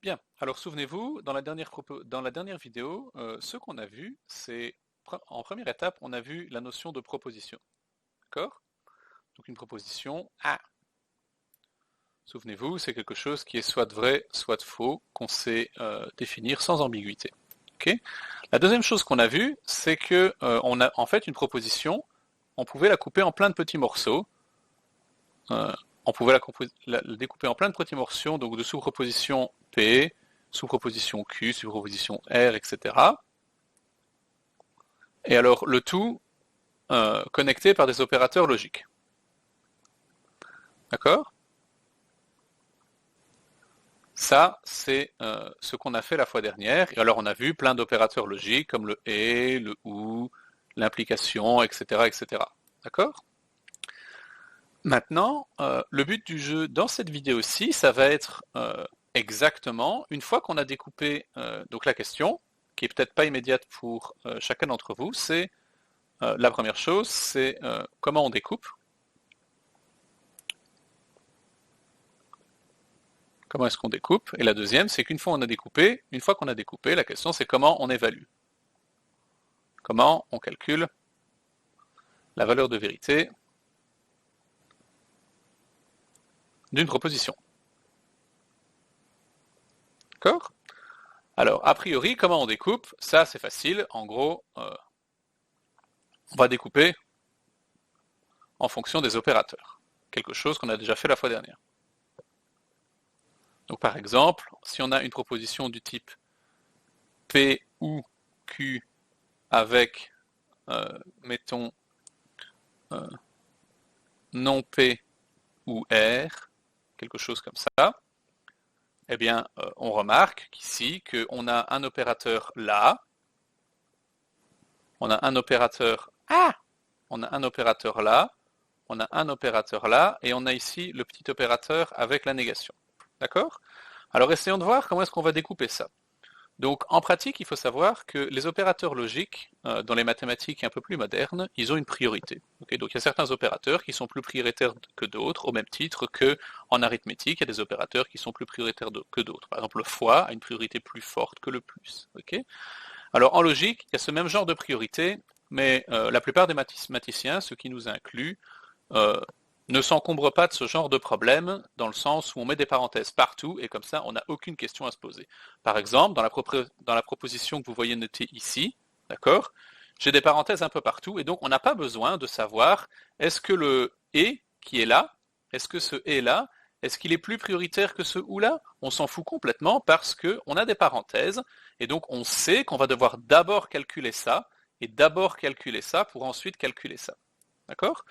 Bien, alors souvenez-vous, dans la dernière vidéo, ce qu'on a vu, c'est, en première étape, on a vu la notion de proposition. D'accord? Donc une proposition A. Souvenez-vous, c'est quelque chose qui est soit vrai, soit faux, qu'on sait définir sans ambiguïté. Ok? La deuxième chose qu'on a vue, c'est que on a en fait une proposition, on pouvait la couper en plein de petits morceaux. Euh, on pouvait la découper en plein de petits morceaux, donc de sous-proposition P, sous-proposition Q, sous-proposition R, etc. Et alors le tout connecté par des opérateurs logiques. D'accord? Ça, c'est ce qu'on a fait la fois dernière. Et alors on a vu plein d'opérateurs logiques comme le et, le ou, l'implication, etc., etc. D'accord? Maintenant, le but du jeu dans cette vidéo-ci, ça va être exactement, une fois qu'on a découpé donc la question, qui est peut-être pas immédiate pour chacun d'entre vous, c'est la première chose, c'est comment on découpe. Comment est-ce qu'on découpe? Et la deuxième, c'est qu'une fois qu'on a découpé, la question c'est comment on évalue. Comment on calcule la valeur de vérité d'une proposition. D'accord? Alors, a priori, comment on découpe? Ça, c'est facile. En gros, on va découper en fonction des opérateurs. Quelque chose qu'on a déjà fait la fois dernière. Donc, par exemple, si on a une proposition du type P ou Q avec, mettons, non P ou R, quelque chose comme ça, eh bien, on remarque qu'ici, qu'on a un opérateur là, on a un opérateur on a un opérateur là, on a un opérateur là, et on a ici le petit opérateur avec la négation. D'accord? Alors essayons de voir comment est-ce qu'on va découper ça. Donc en pratique, il faut savoir que les opérateurs logiques, dans les mathématiques un peu plus modernes, ils ont une priorité. Okay, donc il y a certains opérateurs qui sont plus prioritaires que d'autres, au même titre qu'en arithmétique, il y a des opérateurs qui sont plus prioritaires que d'autres. Par exemple, le fois a une priorité plus forte que le plus. Okay, alors en logique, il y a ce même genre de priorité, mais la plupart des mathématiciens, ce qui nous inclut, euh, ne s'encombre pas de ce genre de problème, dans le sens où on met des parenthèses partout, et comme ça, on n'a aucune question à se poser. Par exemple, dans la proposition que vous voyez notée ici, d'accord, j'ai des parenthèses un peu partout, et donc on n'a pas besoin de savoir, est-ce que le « et » qui est là, est-ce que ce « et » là, est-ce qu'il est plus prioritaire que ce « ou » là? On s'en fout complètement parce qu'on a des parenthèses, et donc on sait qu'on va devoir d'abord calculer ça, et d'abord calculer ça pour ensuite calculer ça. D'accord?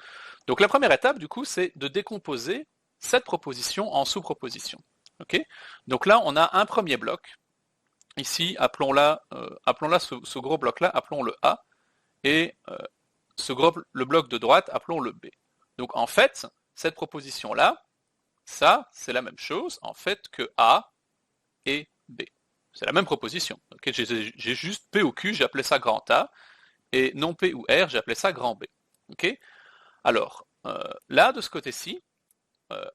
Donc la première étape, du coup, c'est de décomposer cette proposition en sous-propositions. Okay, donc là, on a un premier bloc. Ici, appelons-la ce gros bloc-là, appelons-le A, et le bloc de droite, appelons-le B. Donc en fait, cette proposition-là, ça, c'est la même chose, en fait, que A et B. C'est la même proposition. Okay, j'ai juste P ou Q, j'ai appelé ça grand A, et non P ou R, j'ai appelé ça grand B. Okay, alors, là, de ce côté-ci,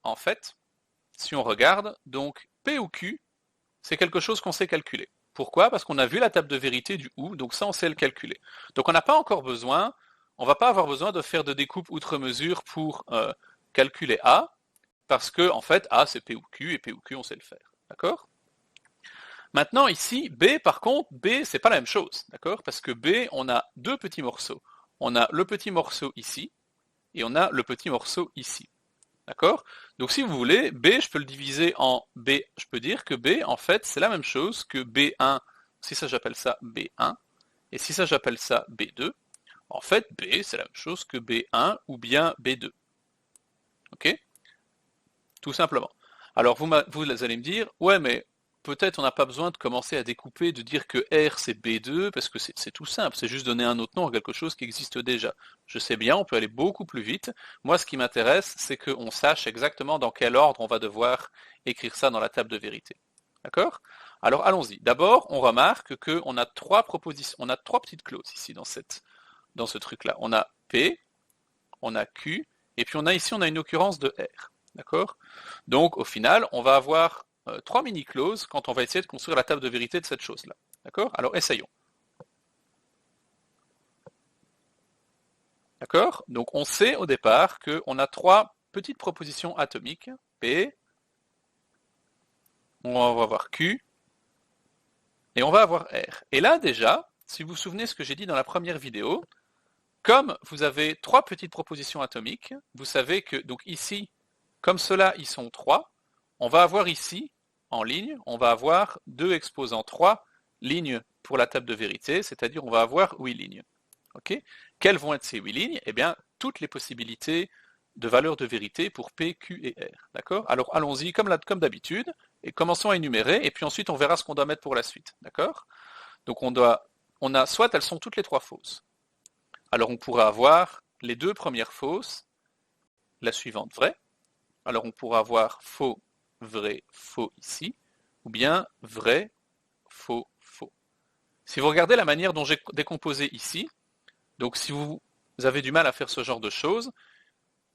en fait, si on regarde, donc P ou Q, c'est quelque chose qu'on sait calculer. Pourquoi? Parce qu'on a vu la table de vérité du OU, donc ça on sait le calculer. Donc on n'a pas encore besoin, on va pas avoir besoin de faire de découpe outre mesure pour calculer A, parce que en fait A c'est P ou Q, et P ou Q on sait le faire. D'accord? Maintenant ici, B par contre, B c'est pas la même chose, d'accord? Parce que B, on a deux petits morceaux. On a le petit morceau ici, et on a le petit morceau ici. D'accord? Donc si vous voulez, B, je peux le diviser en B. Je peux dire que B, en fait, c'est la même chose que B1, si ça j'appelle ça B1, et si ça j'appelle ça B2, en fait, B, c'est la même chose que B1 ou bien B2. Ok? Tout simplement. Alors vous allez me dire, ouais, mais peut-être on n'a pas besoin de commencer à découper, de dire que R c'est B2, parce que c'est tout simple, c'est juste donner un autre nom à quelque chose qui existe déjà. Je sais bien, on peut aller beaucoup plus vite. Moi, ce qui m'intéresse, c'est qu'on sache exactement dans quel ordre on va devoir écrire ça dans la table de vérité. D'accord? Alors allons-y. D'abord, on remarque qu'on a trois propositions, on a trois petites clauses ici dans ce truc-là. On a P, on a Q, et puis on a ici on a une occurrence de R. D'accord? Donc au final, on va avoir trois mini-clauses quand on va essayer de construire la table de vérité de cette chose-là. D'accord? Alors essayons. D'accord? Donc on sait au départ qu'on a trois petites propositions atomiques, P, on va avoir Q, et on va avoir R. Et là déjà, si vous vous souvenez ce que j'ai dit dans la première vidéo, comme vous avez trois petites propositions atomiques, vous savez que donc ici, comme cela, ils sont trois, on va avoir ici, en ligne, on va avoir 2 exposants 3 lignes pour la table de vérité, c'est-à-dire on va avoir 8 lignes. Okay. Quelles vont être ces 8 lignes? Eh bien, toutes les possibilités de valeurs de vérité pour P, Q et R. D'accord? Alors allons-y comme d'habitude, et commençons à énumérer, et puis ensuite on verra ce qu'on doit mettre pour la suite. D'accord? Donc on a soit elles sont toutes les trois fausses. Alors on pourra avoir les deux premières fausses, la suivante vraie. Alors on pourra avoir faux, vrai, faux ici, ou bien vrai, faux, faux. Si vous regardez la manière dont j'ai décomposé ici, donc si vous avez du mal à faire ce genre de choses,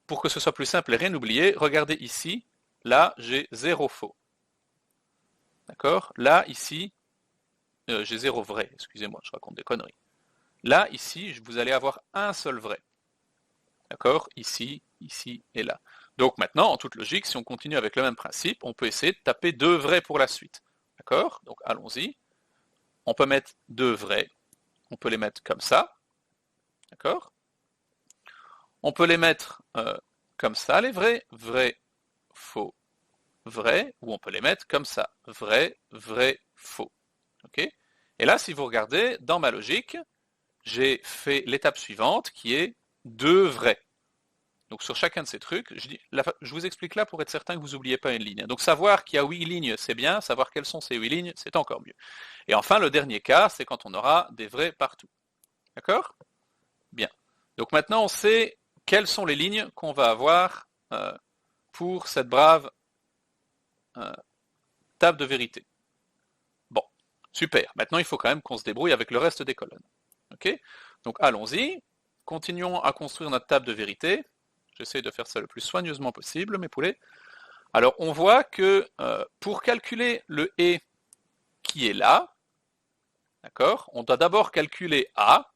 pour que ce soit plus simple et rien oublier, regardez ici, là j'ai 0 faux. D'accord? Là, ici, j'ai 0 vrai, excusez-moi, je raconte des conneries. Là, ici, vous allez avoir un seul vrai. D'accord? Ici, ici et là. Donc maintenant, en toute logique, si on continue avec le même principe, on peut essayer de taper 2 vrais pour la suite. D'accord? Donc allons-y. On peut mettre 2 vrais. On peut les mettre comme ça. D'accord? On peut les mettre comme ça, les vrais. Vrai, faux, vrai. Ou on peut les mettre comme ça. Vrai, vrai, faux. Ok? Et là, si vous regardez, dans ma logique, j'ai fait l'étape suivante qui est 2 vrais. Donc sur chacun de ces trucs, je vous explique là pour être certain que vous n'oubliez pas une ligne. Donc savoir qu'il y a 8 lignes, c'est bien, savoir quelles sont ces 8 lignes, c'est encore mieux. Et enfin, le dernier cas, c'est quand on aura des vrais partout. D'accord? Bien. Donc maintenant, on sait quelles sont les lignes qu'on va avoir pour cette brave table de vérité. Bon, super. Maintenant, il faut quand même qu'on se débrouille avec le reste des colonnes. Ok? Donc allons-y. Continuons à construire notre table de vérité. J'essaie de faire ça le plus soigneusement possible, mes poulets. Alors, on voit que pour calculer le et qui est là, d'accord, on doit d'abord calculer A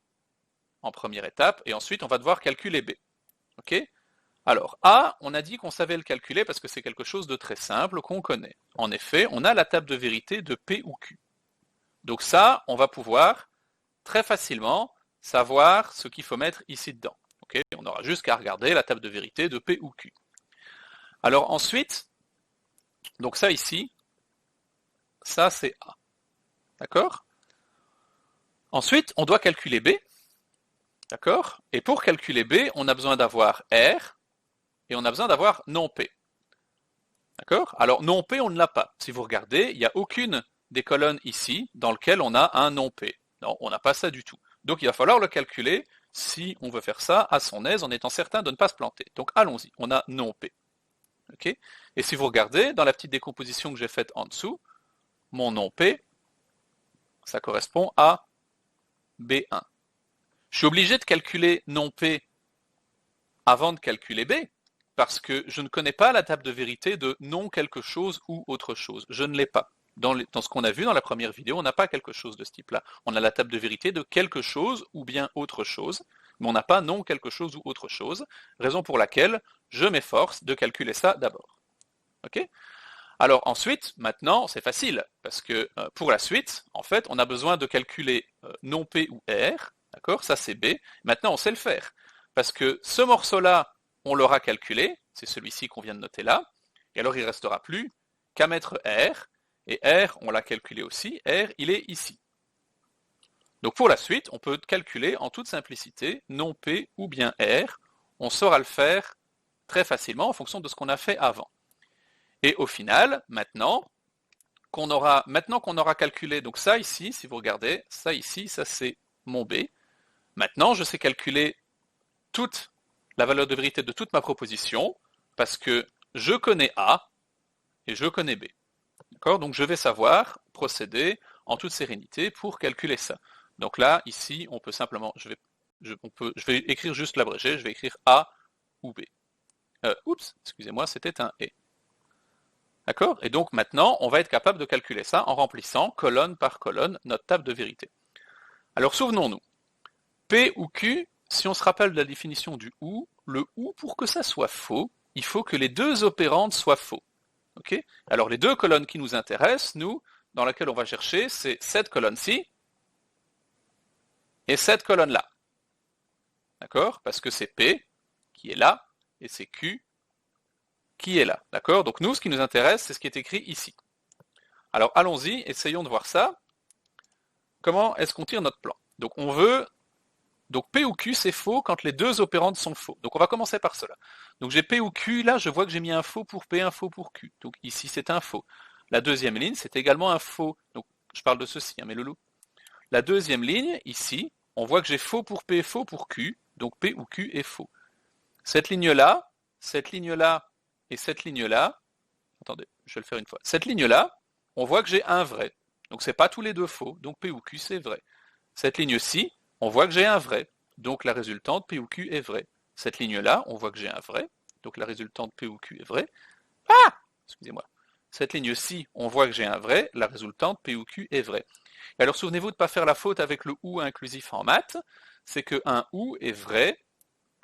en première étape, et ensuite on va devoir calculer B. Ok? Alors, A, on a dit qu'on savait le calculer parce que c'est quelque chose de très simple qu'on connaît. En effet, on a la table de vérité de P ou Q. Donc ça, on va pouvoir très facilement savoir ce qu'il faut mettre ici dedans. Okay? On aura juste qu'à regarder la table de vérité de P ou Q. Alors ensuite, donc ça ici, ça c'est A. D'accord? Ensuite, on doit calculer B. D'accord? Et pour calculer B, on a besoin d'avoir R et on a besoin d'avoir non P. D'accord? Alors non P, on ne l'a pas. Si vous regardez, il n'y a aucune des colonnes ici dans lequel on a un non P. Non, on n'a pas ça du tout. Donc il va falloir le calculer si on veut faire ça à son aise en étant certain de ne pas se planter. Donc allons-y, on a non P. Okay? Et si vous regardez, dans la petite décomposition que j'ai faite en dessous, mon non P, ça correspond à B1. Je suis obligé de calculer non P avant de calculer B, parce que je ne connais pas la table de vérité de non quelque chose ou autre chose. Je ne l'ai pas. Dans ce qu'on a vu dans la première vidéo, on n'a pas quelque chose de ce type-là. On a la table de vérité de quelque chose ou bien autre chose, mais on n'a pas non quelque chose ou autre chose, raison pour laquelle je m'efforce de calculer ça d'abord. Ok? Alors ensuite, maintenant, c'est facile, parce que pour la suite, en fait, on a besoin de calculer non P ou R, d'accord? Ça c'est B. Maintenant, on sait le faire, parce que ce morceau-là, on l'aura calculé, c'est celui-ci qu'on vient de noter là, et alors il ne restera plus qu'à mettre R, et R, on l'a calculé aussi, R, il est ici. Donc pour la suite, on peut calculer en toute simplicité non P ou bien R, on saura le faire très facilement en fonction de ce qu'on a fait avant. Et au final, maintenant qu'on aura calculé, donc ça ici, si vous regardez, ça ici, ça c'est mon B. Maintenant, je sais calculer toute la valeur de vérité de toute ma proposition, parce que je connais A et je connais B. D'accord? Donc je vais savoir procéder en toute sérénité pour calculer ça. Donc là, ici, on peut simplement, je vais écrire juste l'abrégé, je vais écrire A ou B. Oups, excusez-moi, c'était un E. D'accord? Et donc maintenant, on va être capable de calculer ça en remplissant colonne par colonne notre table de vérité. Alors souvenons-nous, P ou Q, si on se rappelle de la définition du OU, le OU, pour que ça soit faux, il faut que les deux opérandes soient faux. Okay? Alors les deux colonnes qui nous intéressent, nous, dans laquelle on va chercher, c'est cette colonne-ci et cette colonne-là. D'accord? Parce que c'est P qui est là et c'est Q qui est là. D'accord? Donc nous, ce qui nous intéresse, c'est ce qui est écrit ici. Alors allons-y, essayons de voir ça. Comment est-ce qu'on tire notre plan? Donc on veut, donc P ou Q c'est faux quand les deux opérandes sont faux. Donc on va commencer par cela. Donc j'ai P ou Q, là je vois que j'ai mis un faux pour P, un faux pour Q. Donc ici c'est un faux. La deuxième ligne c'est également un faux. Donc je parle de ceci, hein, mes loulous. La deuxième ligne, ici, on voit que j'ai faux pour P, faux pour Q. Donc P ou Q est faux. Cette ligne-là et cette ligne-là, attendez, je vais le faire une fois. Cette ligne-là, on voit que j'ai un vrai. Donc c'est pas tous les deux faux, donc P ou Q c'est vrai. Cette ligne-ci, on voit que j'ai un vrai, donc la résultante P ou Q est vraie. Cette ligne-là, on voit que j'ai un vrai, donc la résultante P ou Q est vraie. Ah! Excusez-moi. Cette ligne-ci, on voit que j'ai un vrai, la résultante P ou Q est vraie. Et alors souvenez-vous de ne pas faire la faute avec le OU inclusif en maths, c'est qu'un OU est vrai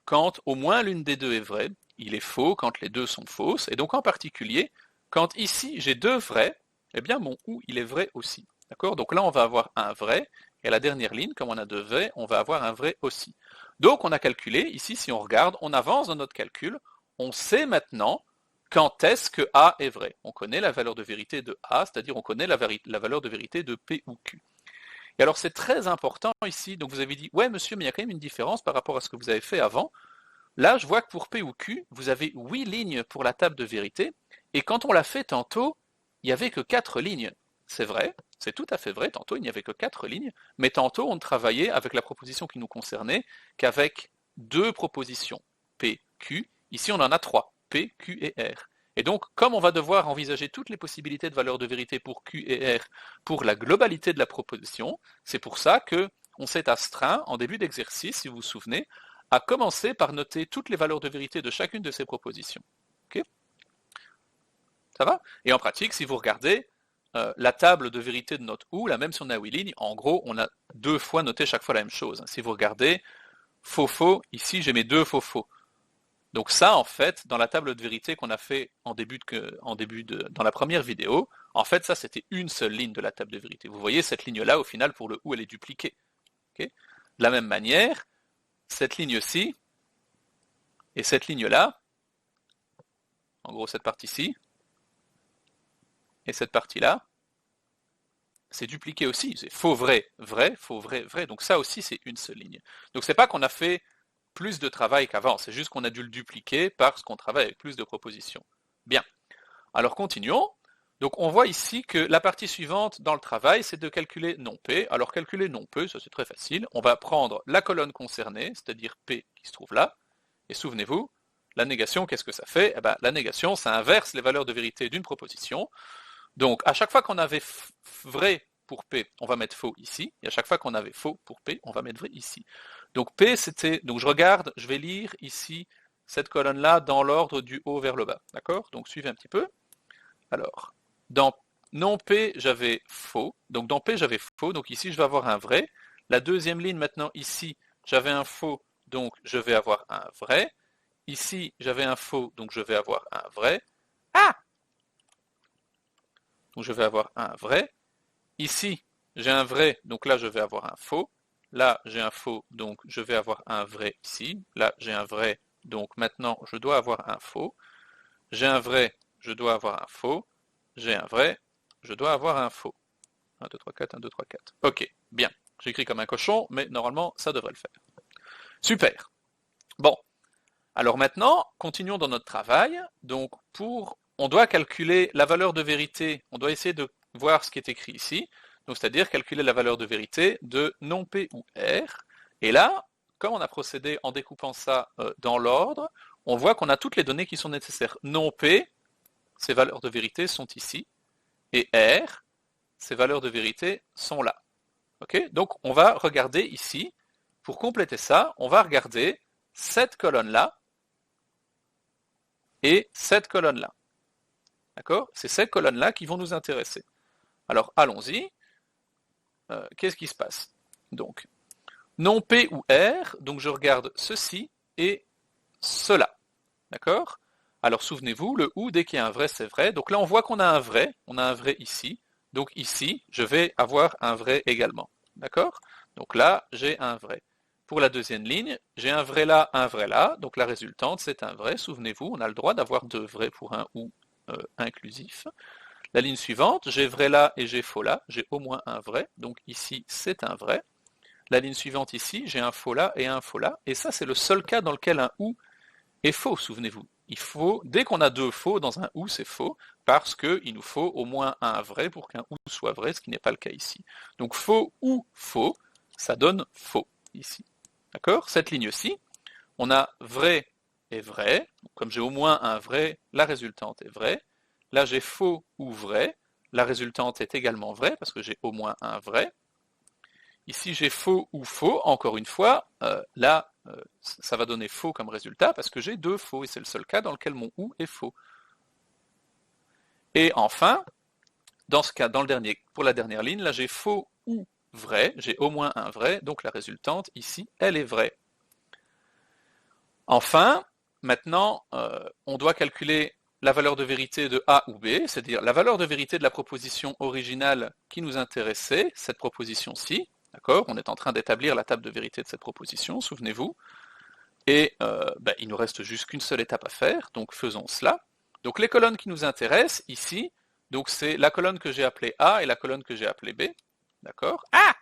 quand au moins l'une des deux est vraie, il est faux quand les deux sont fausses, et donc en particulier, quand ici j'ai deux vrais, eh bien mon OU il est vrai aussi. D'accord? Donc là on va avoir un vrai, et à la dernière ligne, comme on a deux vrais, on va avoir un vrai aussi. Donc on a calculé, ici si on regarde, on avance dans notre calcul, on sait maintenant quand est-ce que A est vrai. On connaît la valeur de vérité de A, c'est-à-dire on connaît la valeur de vérité de P ou Q. Et alors c'est très important ici, donc vous avez dit, ouais monsieur, mais il y a quand même une différence par rapport à ce que vous avez fait avant. Là, je vois que pour P ou Q, vous avez 8 lignes pour la table de vérité, et quand on l'a fait tantôt, il n'y avait que 4 lignes. C'est vrai, c'est tout à fait vrai, tantôt il n'y avait que 4 lignes, mais tantôt on ne travaillait avec la proposition qui nous concernait qu'avec deux propositions, P, Q, ici on en a 3, P, Q et R. Et donc, comme on va devoir envisager toutes les possibilités de valeur de vérité pour Q et R pour la globalité de la proposition, c'est pour ça que on s'est astreint en début d'exercice, si vous vous souvenez, à commencer par noter toutes les valeurs de vérité de chacune de ces propositions. Okay? Ça va? Et en pratique, si vous regardez la table de vérité de notre OU, la même si on a 8 lignes, en gros, on a deux fois noté chaque fois la même chose. Si vous regardez, faux-faux, ici j'ai mes deux faux-faux. Donc ça, en fait, dans la table de vérité qu'on a fait dans la première vidéo, en fait, ça c'était une seule ligne de la table de vérité. Vous voyez, cette ligne-là, au final, pour le OU, elle est dupliquée. Okay? De la même manière, cette ligne-ci et cette ligne-là, en gros cette partie-ci, et cette partie-là, c'est dupliqué aussi. C'est faux, vrai, vrai, faux, vrai, vrai. Donc ça aussi, c'est une seule ligne. Donc c'est pas qu'on a fait plus de travail qu'avant, c'est juste qu'on a dû le dupliquer parce qu'on travaille avec plus de propositions. Bien. Alors continuons. Donc on voit ici que la partie suivante dans le travail, c'est de calculer non P. Alors calculer non P, ça c'est très facile. On va prendre la colonne concernée, c'est-à-dire P qui se trouve là. Et souvenez-vous, la négation, qu'est-ce que ça fait? Eh ben, la négation, ça inverse les valeurs de vérité d'une proposition. Donc, à chaque fois qu'on avait vrai pour P, on va mettre faux ici, et à chaque fois qu'on avait faux pour P, on va mettre vrai ici. Donc P, c'était, donc je regarde, je vais lire ici cette colonne-là dans l'ordre du haut vers le bas, d'accord? Donc suivez un petit peu. Alors, dans non P, j'avais faux, donc dans P, j'avais faux, donc ici, je vais avoir un vrai. La deuxième ligne, maintenant, ici, j'avais un faux, donc je vais avoir un vrai. Ici, j'avais un faux, donc je vais avoir un vrai. Ah! Donc je vais avoir un vrai. Ici, j'ai un vrai, donc là je vais avoir un faux. Là, j'ai un faux, donc je vais avoir un vrai ici. Là, j'ai un vrai, donc maintenant je dois avoir un faux. J'ai un vrai, je dois avoir un faux. J'ai un vrai, je dois avoir un faux. 1, 2, 3, 4, 1, 2, 3, 4. Ok, bien. J'écris comme un cochon, mais normalement ça devrait le faire. Super. Bon. Alors maintenant, continuons dans notre travail. Donc on doit calculer la valeur de vérité. On doit essayer de voir ce qui est écrit ici. Donc c'est-à-dire calculer la valeur de vérité de non P ou R. Et là, comme on a procédé en découpant ça dans l'ordre, on voit qu'on a toutes les données qui sont nécessaires. Non P, ces valeurs de vérité sont ici. Et R, ces valeurs de vérité sont là. Okay? Donc on va regarder ici. Pour compléter ça, on va regarder cette colonne-là et cette colonne-là. D'accord? C'est ces colonnes-là qui vont nous intéresser. Alors allons-y. Qu'est-ce qui se passe? Donc, non P ou R, donc je regarde ceci et cela. D'accord? Alors souvenez-vous, le ou, dès qu'il y a un vrai, c'est vrai. Donc là, on voit qu'on a un vrai ici. Donc ici, je vais avoir un vrai également. D'accord? Donc là, j'ai un vrai. Pour la deuxième ligne, j'ai un vrai là. Donc la résultante, c'est un vrai. Souvenez-vous, on a le droit d'avoir deux vrais pour un ou inclusif. La ligne suivante, j'ai vrai là et j'ai faux là. J'ai au moins un vrai. Donc ici, c'est un vrai. La ligne suivante ici, j'ai un faux là et un faux là. Et ça, c'est le seul cas dans lequel un ou est faux, souvenez-vous. Il faut, dès qu'on a deux faux dans un ou, c'est faux, parce qu'il nous faut au moins un vrai pour qu'un ou soit vrai, ce qui n'est pas le cas ici. Donc faux ou faux, ça donne faux ici. D'accord? Cette ligne-ci, on a vrai et vrai. Comme j'ai au moins un vrai, la résultante est vraie. Là, j'ai faux ou vrai. La résultante est également vraie, parce que j'ai au moins un vrai. Ici, j'ai faux ou faux. Encore une fois, là, ça va donner faux comme résultat parce que j'ai deux faux et c'est le seul cas dans lequel mon ou est faux. Et enfin, dans ce cas, pour la dernière ligne, là, j'ai faux ou vrai. J'ai au moins un vrai, donc la résultante ici, elle est vraie. Enfin, maintenant, on doit calculer la valeur de vérité de A ou B, c'est-à-dire la valeur de vérité de la proposition originale qui nous intéressait, cette proposition-ci. D'accord? On est en train d'établir la table de vérité de cette proposition, souvenez-vous. Et il nous reste juste qu'une seule étape à faire, donc faisons cela. Donc les colonnes qui nous intéressent ici, donc c'est la colonne que j'ai appelée A et la colonne que j'ai appelée B. D'accord? Ah!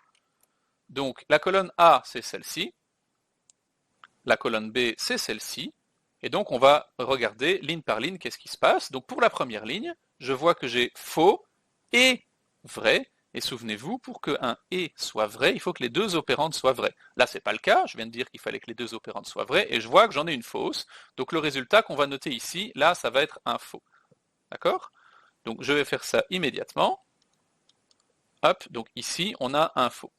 Donc la colonne A, c'est celle-ci. La colonne B, c'est celle-ci. Et donc on va regarder ligne par ligne qu'est-ce qui se passe. Donc pour la première ligne, je vois que j'ai faux et vrai. Et souvenez-vous, pour qu'un et soit vrai, il faut que les deux opérandes soient vraies. Là, ce n'est pas le cas. Je viens de dire qu'il fallait que les deux opérandes soient vraies. Et je vois que j'en ai une fausse. Donc le résultat qu'on va noter ici, là, ça va être un faux. D'accord? Donc je vais faire ça immédiatement. Hop, donc ici, on a un faux.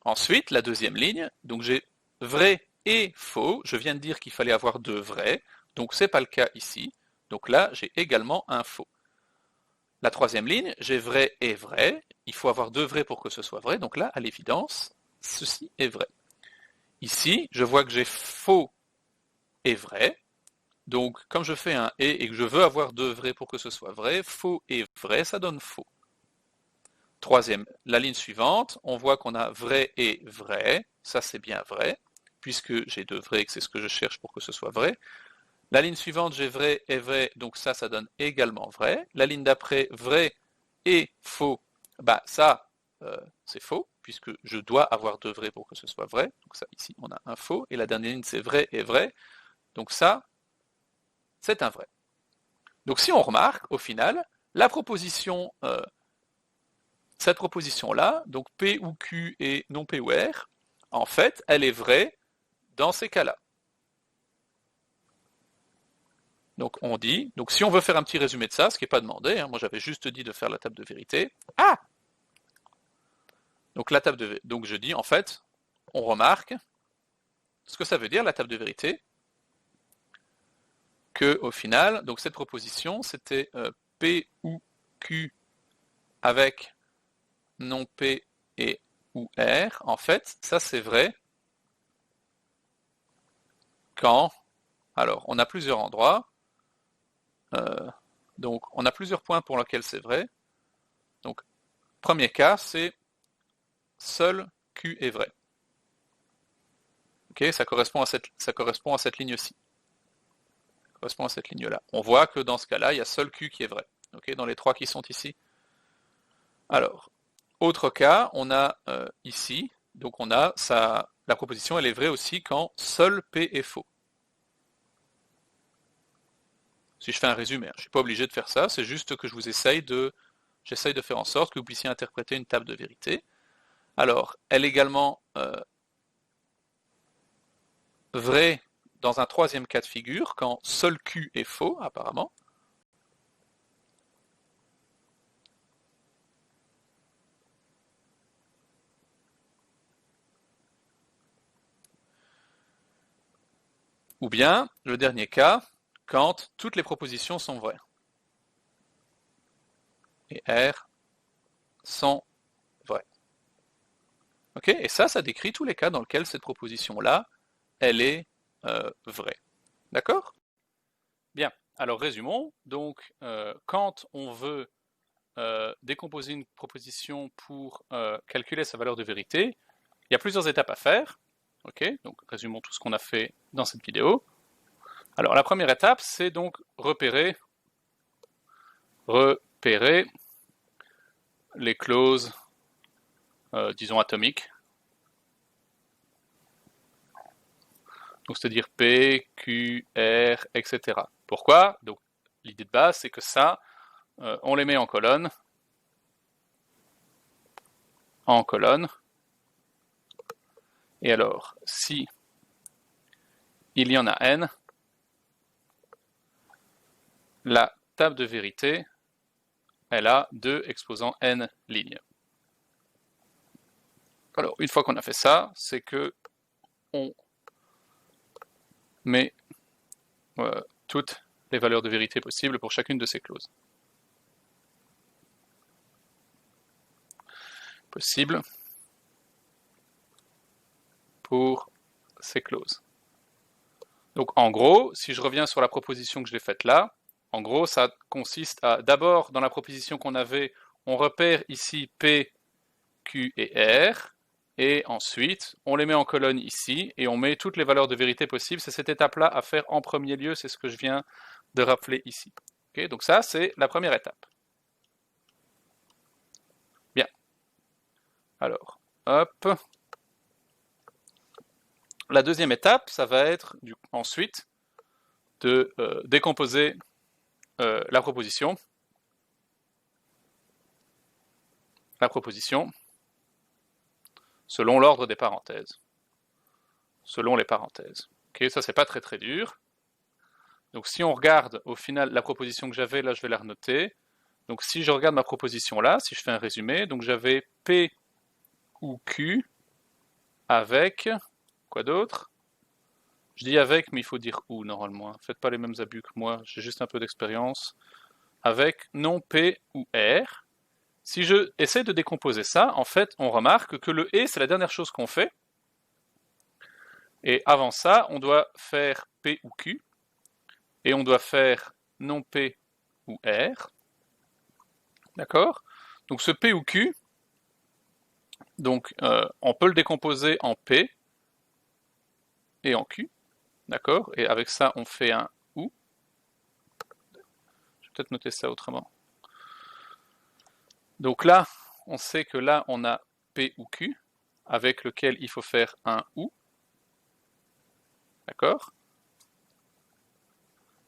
Ensuite, la deuxième ligne, donc j'ai vrai et faux. Je viens de dire qu'il fallait avoir deux vrais. Donc ce n'est pas le cas ici. Donc là, j'ai également un faux. La troisième ligne, j'ai vrai et vrai. Il faut avoir deux vrais pour que ce soit vrai. Donc là, à l'évidence, ceci est vrai. Ici, je vois que j'ai faux et vrai. Donc, comme je fais un et que je veux avoir deux vrais pour que ce soit vrai, faux et vrai, ça donne faux. Troisième, la ligne suivante, on voit qu'on a vrai et vrai. Ça, c'est bien vrai, puisque j'ai deux vrais et que c'est ce que je cherche pour que ce soit vrai. La ligne suivante, j'ai vrai et vrai, donc ça donne également vrai. La ligne d'après, vrai et faux, ça, c'est faux, puisque je dois avoir deux vrais pour que ce soit vrai. Donc ça, ici, on a un faux. Et la dernière ligne, c'est vrai et vrai. Donc ça, c'est un vrai. Donc si on remarque, au final, la proposition, cette proposition-là, donc P ou Q et non P ou R, en fait, elle est vraie dans ces cas-là. Donc on dit, donc si on veut faire un petit résumé de ça, ce qui n'est pas demandé, moi j'avais juste dit de faire la table de vérité. Ah! Donc donc je dis en fait, on remarque ce que ça veut dire la table de vérité, que au final, donc cette proposition c'était P ou Q avec non P et ou R. En fait, ça c'est vrai quand, alors on a plusieurs endroits, donc on a plusieurs points pour lesquels c'est vrai. Donc premier cas, c'est seul Q est vrai. Ok, ça correspond à cette ligne-ci. Ça correspond à cette ligne-là. On voit que dans ce cas-là, il y a seul Q qui est vrai. Ok, dans les trois qui sont ici. Alors, autre cas, on a ici, donc on a la proposition, elle est vraie aussi quand seul P est faux. Si je fais un résumé, je ne suis pas obligé de faire ça, c'est juste que j'essaye de faire en sorte que vous puissiez interpréter une table de vérité. Alors, elle est également vraie dans un troisième cas de figure, quand seul Q est faux, apparemment. Ou bien, le dernier cas, quand toutes les propositions sont vraies. et R sont vrais. Ok, et ça décrit tous les cas dans lesquels cette proposition-là, elle est vraie. D'accord? Bien, alors résumons. Donc, quand on veut décomposer une proposition pour calculer sa valeur de vérité, il y a plusieurs étapes à faire. Ok, donc résumons tout ce qu'on a fait dans cette vidéo. Alors la première étape, c'est donc repérer les clauses, disons atomiques. Donc c'est-à-dire P, Q, R, etc. Pourquoi? Donc l'idée de base, c'est que ça, on les met en colonne. Et alors, si il y en a n, la table de vérité, elle a 2 exposants n lignes. Alors, une fois qu'on a fait ça, c'est que on met toutes les valeurs de vérité possibles pour chacune de ces clauses. Possible pour ces clauses. Donc en gros, si je reviens sur la proposition que je l'ai faite là, en gros ça consiste à, d'abord dans la proposition qu'on avait, on repère ici P, Q et R, et ensuite on les met en colonne ici, et on met toutes les valeurs de vérité possibles. C'est cette étape-là à faire en premier lieu, c'est ce que je viens de rappeler ici. Okay, donc ça c'est la première étape. Bien. Alors, hop. La deuxième étape, ça va être ensuite de décomposer la proposition selon l'ordre des parenthèses, selon les parenthèses. Ok, ça c'est pas très très dur. Donc si on regarde au final la proposition que j'avais, là je vais la renoter. Donc si je regarde ma proposition là, si je fais un résumé, donc j'avais P ou Q avec, quoi d'autre? Je dis avec, mais il faut dire ou normalement. Faites pas les mêmes abus que moi, j'ai juste un peu d'expérience. Avec non P ou R. Si je essaie de décomposer ça, en fait, on remarque que le et, c'est la dernière chose qu'on fait. Et avant ça, on doit faire P ou Q. Et on doit faire non P ou R. D'accord? Donc ce P ou Q, donc, on peut le décomposer en P et en Q. D'accord? Et avec ça, on fait un OU. Je vais peut-être noter ça autrement. Donc là, on sait que là, on a P ou Q, avec lequel il faut faire un OU. D'accord?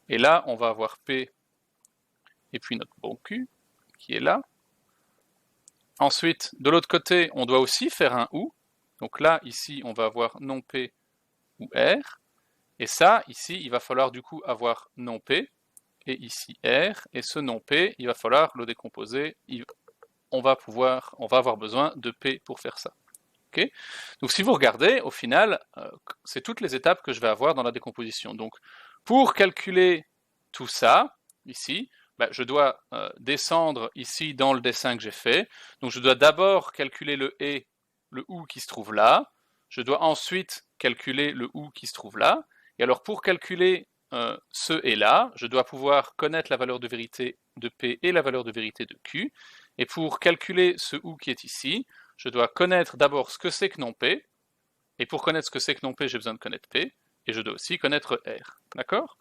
Et là, on va avoir P et puis notre bon Q, qui est là. Ensuite, de l'autre côté, on doit aussi faire un OU. Donc là, ici, on va avoir non P ou R. Et ça, ici, il va falloir du coup avoir non P, et ici R, et ce non P, il va falloir le décomposer. On va avoir besoin de P pour faire ça. Okay? Donc si vous regardez, au final, c'est toutes les étapes que je vais avoir dans la décomposition. Donc pour calculer tout ça, ici, je dois descendre ici dans le dessin que j'ai fait. Donc je dois d'abord calculer le et, le ou qui se trouve là. Je dois ensuite calculer le ou qui se trouve là. Et alors pour calculer ce et là, je dois pouvoir connaître la valeur de vérité de P et la valeur de vérité de Q. Et pour calculer ce ou qui est ici, je dois connaître d'abord ce que c'est que non P, et pour connaître ce que c'est que non P, j'ai besoin de connaître P, et je dois aussi connaître R. D'accord?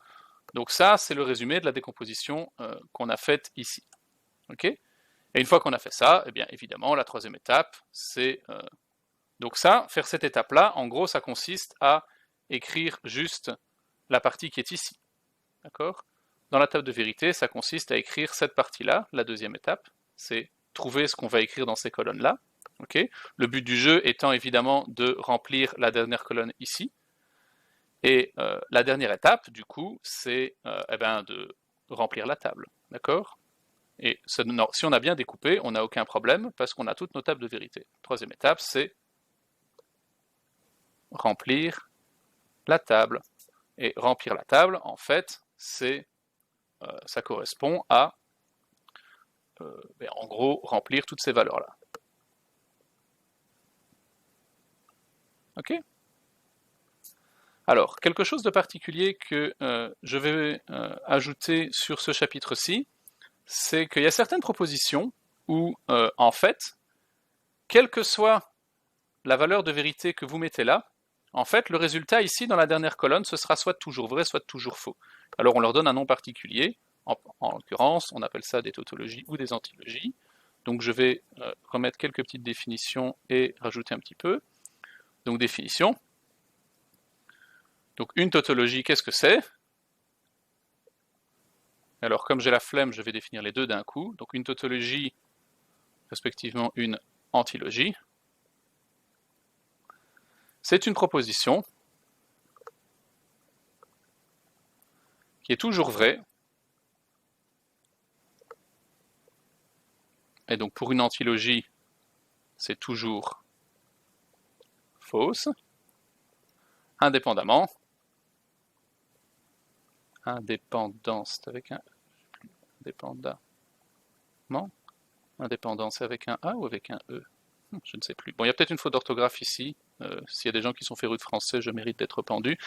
Donc ça, c'est le résumé de la décomposition qu'on a faite ici. Ok? Et une fois qu'on a fait ça, eh bien évidemment, la troisième étape, c'est... donc ça, faire cette étape-là, en gros, ça consiste à écrire juste la partie qui est ici. D'accord? Dans la table de vérité, ça consiste à écrire cette partie-là, la deuxième étape, c'est trouver ce qu'on va écrire dans ces colonnes-là. Okay. Le but du jeu étant évidemment de remplir la dernière colonne ici. Et la dernière étape, du coup, c'est de remplir la table. D'accord? Et si on a bien découpé, on n'a aucun problème parce qu'on a toutes nos tables de vérité. Troisième étape, c'est remplir la table. Et remplir la table, en fait, ça correspond à en gros, remplir toutes ces valeurs-là. Ok? Alors, quelque chose de particulier que je vais ajouter sur ce chapitre-ci, c'est qu'il y a certaines propositions où, en fait, quelle que soit la valeur de vérité que vous mettez là, en fait, le résultat ici, dans la dernière colonne, ce sera soit toujours vrai, soit toujours faux. Alors, on leur donne un nom particulier. En l'occurrence, on appelle ça des tautologies ou des antilogies. Donc, je vais remettre quelques petites définitions et rajouter un petit peu. Donc, définition. Donc, une tautologie, qu'est-ce que c'est? Alors, comme j'ai la flemme, je vais définir les deux d'un coup. Donc, une tautologie, respectivement une antilogie. C'est une proposition qui est toujours vraie. Et donc, pour une antilogie, c'est toujours fausse, indépendamment. Indépendance, c'est avec un indépendamment. Indépendance, c'est avec un A ou avec un E? Je ne sais plus. Bon, il y a peut-être une faute d'orthographe ici. S'il y a des gens qui sont férus de français, je mérite d'être pendu.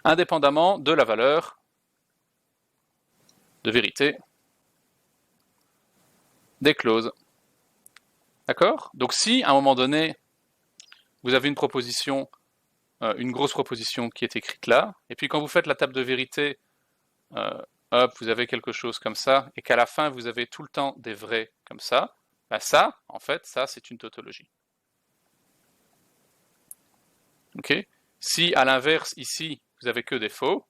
Indépendamment de la valeur de vérité des clauses. D'accord? Donc si, à un moment donné, vous avez une proposition, une grosse proposition qui est écrite là, et puis quand vous faites la table de vérité, hop, vous avez quelque chose comme ça, et qu'à la fin, vous avez tout le temps des vrais comme ça, bah ça, en fait, ça, c'est une tautologie. Ok? Si, à l'inverse, ici, vous avez que des faux,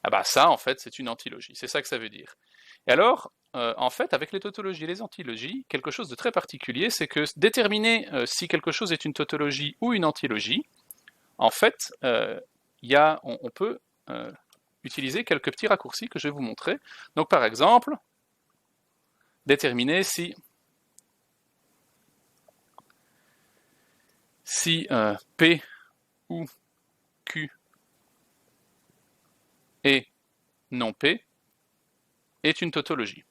ah bah ça, en fait, c'est une antilogie. C'est ça que ça veut dire. Et alors, en fait, avec les tautologies et les antilogies, quelque chose de très particulier, c'est que déterminer si quelque chose est une tautologie ou une antilogie, en fait, on peut utiliser quelques petits raccourcis que je vais vous montrer. Donc, par exemple, déterminer si P ou Q et non P est une tautologie.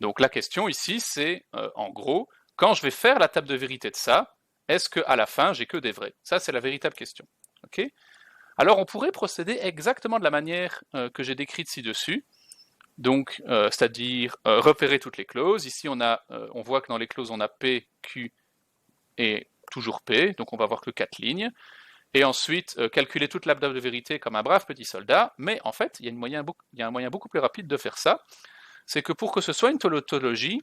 Donc la question ici, c'est en gros, quand je vais faire la table de vérité de ça, est-ce qu'à la fin, j'ai que des vrais? Ça, c'est la véritable question. Okay? Alors on pourrait procéder exactement de la manière que j'ai décrite ci-dessus. Donc, c'est-à-dire repérer toutes les clauses. Ici, on voit que dans les clauses, on a P, Q et toujours P, donc on va avoir que 4 lignes. Et ensuite, calculer toute la table de vérité comme un brave petit soldat. Mais en fait, il y a un moyen beaucoup plus rapide de faire ça. C'est que pour que ce soit une tautologie,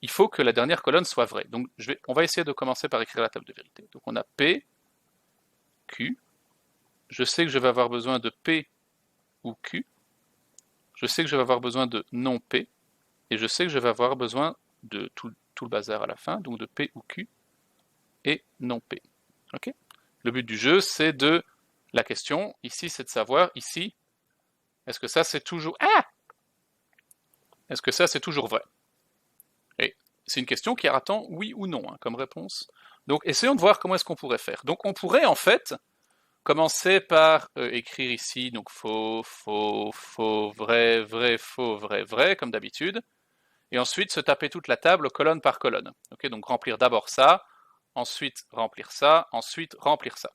il faut que la dernière colonne soit vraie. Donc, on va essayer de commencer par écrire la table de vérité. Donc, on a P, Q. Je sais que je vais avoir besoin de P ou Q. Je sais que je vais avoir besoin de non P. Et je sais que je vais avoir besoin de tout le bazar à la fin, donc de P ou Q et non P. Okay? Le but du jeu, c'est de... La question, ici, c'est de savoir, ici, est-ce que ça, c'est toujours... Ah! Est-ce que ça, c'est toujours vrai? Et c'est une question qui attend oui ou non, hein, comme réponse. Donc, essayons de voir comment est-ce qu'on pourrait faire. Donc, on pourrait, en fait, commencer par écrire ici, donc faux, faux, faux, vrai, vrai, faux, vrai, vrai, comme d'habitude. Et ensuite, se taper toute la table colonne par colonne. Okay, donc, remplir d'abord ça, ensuite remplir ça, ensuite remplir ça.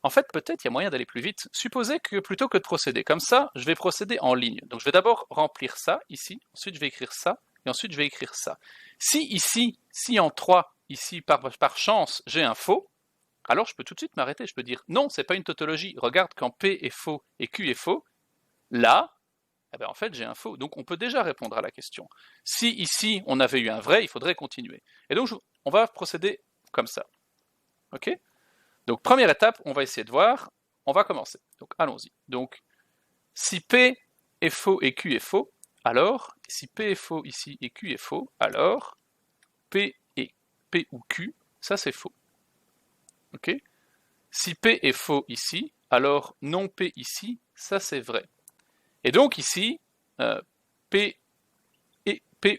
En fait, peut-être il y a moyen d'aller plus vite. Supposez que plutôt que de procéder comme ça, je vais procéder en ligne. Donc je vais d'abord remplir ça ici, ensuite je vais écrire ça, et ensuite je vais écrire ça. Si ici, si en 3, ici par chance, j'ai un faux, alors je peux tout de suite m'arrêter. Je peux dire non, c'est pas une tautologie. Regarde, quand P est faux et Q est faux, là, eh ben en fait j'ai un faux. Donc on peut déjà répondre à la question. Si ici on avait eu un vrai, il faudrait continuer. Et donc on va procéder comme ça. Ok ? Donc, première étape, on va essayer de voir. On va commencer. Donc, allons-y. Donc, si P est faux et Q est faux, alors, si P est faux ici et Q est faux, alors, P ou Q, ça c'est faux. Ok? Si P est faux ici, alors non P ici, ça c'est vrai. Et donc ici, P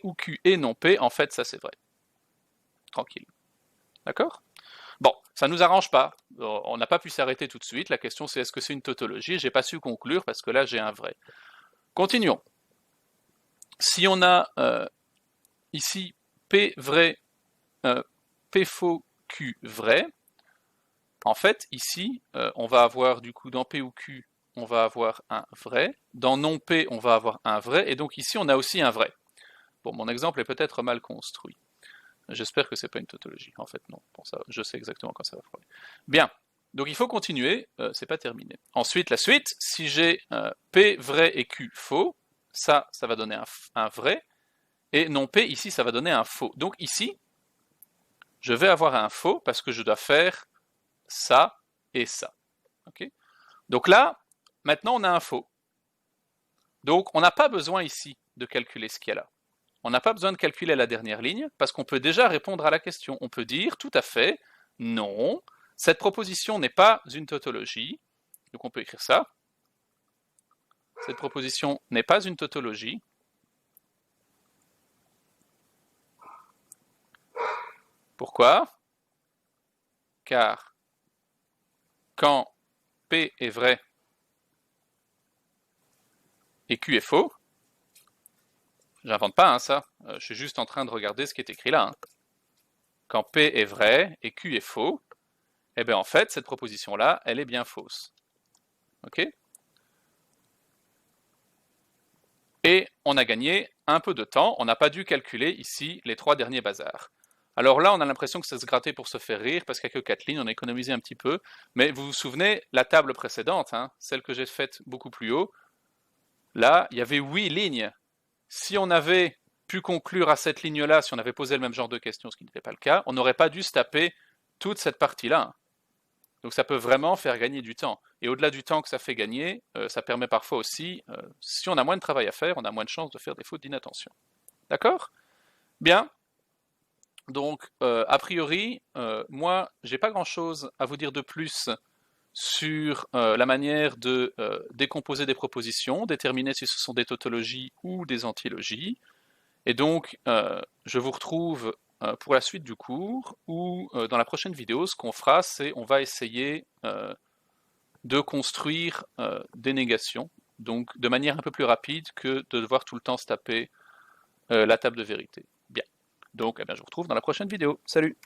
ou Q et non P, en fait, ça c'est vrai. Tranquille. D'accord? Bon, ça ne nous arrange pas. On n'a pas pu s'arrêter tout de suite. La question c'est est-ce que c'est une tautologie? J'ai pas su conclure parce que là j'ai un vrai. Continuons. Si on a ici P vrai, P faux, Q vrai, en fait, ici, on va avoir du coup dans P ou Q, on va avoir un vrai. Dans non P, on va avoir un vrai. Et donc ici, on a aussi un vrai. Bon, mon exemple est peut-être mal construit. J'espère que c'est pas une tautologie. En fait, non. Bon, ça, je sais exactement quand ça va foirer. Bien. Donc il faut continuer. C'est pas terminé. Ensuite, la suite. Si j'ai P vrai et Q faux, ça va donner un vrai. Et non P, ici, ça va donner un faux. Donc ici, je vais avoir un faux parce que je dois faire ça et ça. Okay. Donc là, maintenant, on a un faux. Donc on n'a pas besoin ici de calculer ce qu'il y a là. On n'a pas besoin de calculer la dernière ligne parce qu'on peut déjà répondre à la question. On peut dire tout à fait non, cette proposition n'est pas une tautologie. Donc on peut écrire ça. Cette proposition n'est pas une tautologie. Pourquoi? Car quand P est vrai et Q est faux, j'invente pas ça, je suis juste en train de regarder ce qui est écrit là. Quand P est vrai et Q est faux, eh bien en fait, cette proposition-là, elle est bien fausse. Ok? Et on a gagné un peu de temps, on n'a pas dû calculer ici les 3 derniers bazars. Alors là, on a l'impression que c'est se gratter pour se faire rire, parce qu'il n'y a que 4 lignes, on a économisé un petit peu, mais vous vous souvenez, la table précédente, celle que j'ai faite beaucoup plus haut, là, il y avait 8 lignes. Si on avait pu conclure à cette ligne-là, si on avait posé le même genre de questions, ce qui n'était pas le cas, on n'aurait pas dû se taper toute cette partie-là. Donc ça peut vraiment faire gagner du temps. Et au-delà du temps que ça fait gagner, ça permet parfois aussi, si on a moins de travail à faire, on a moins de chances de faire des fautes d'inattention. D'accord? Bien. Donc, a priori, moi, j'ai pas grand-chose à vous dire de plus sur la manière de décomposer des propositions, déterminer si ce sont des tautologies ou des antilogies. Et donc, je vous retrouve pour la suite du cours, où dans la prochaine vidéo, ce qu'on fera, c'est on va essayer de construire des négations, donc de manière un peu plus rapide que de devoir tout le temps se taper la table de vérité. Bien. Donc, eh bien, je vous retrouve dans la prochaine vidéo. Salut!